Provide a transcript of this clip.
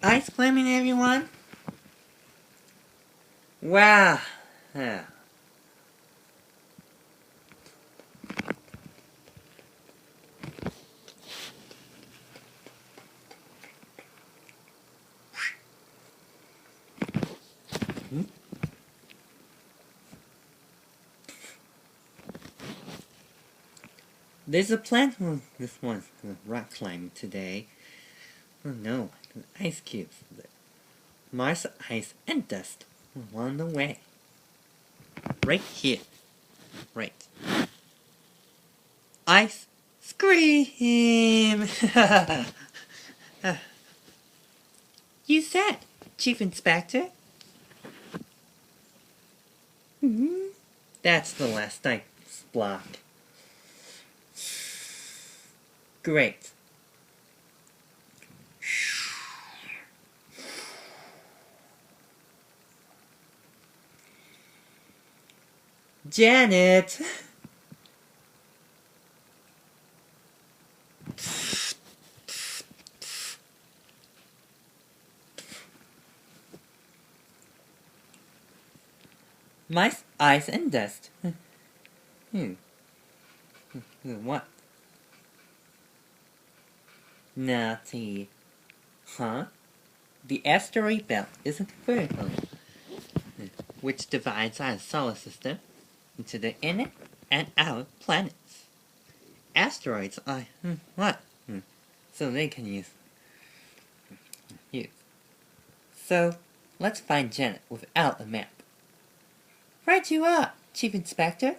Ice climbing, everyone? Wow. Yeah. There's a plan for this one rock climbing today. Oh no, ice cubes. Mars ice and dust along the way. Right here. Right. Ice scream! You said, Chief Inspector. That's the last ice block. Great. Janet! My ice and dust. What? Naughty. Huh? The asteroid belt is a vertical, which divides our solar system into the inner and outer planets. Asteroids are what? So they can use. So let's find Janet without a map. Right you are, Chief Inspector.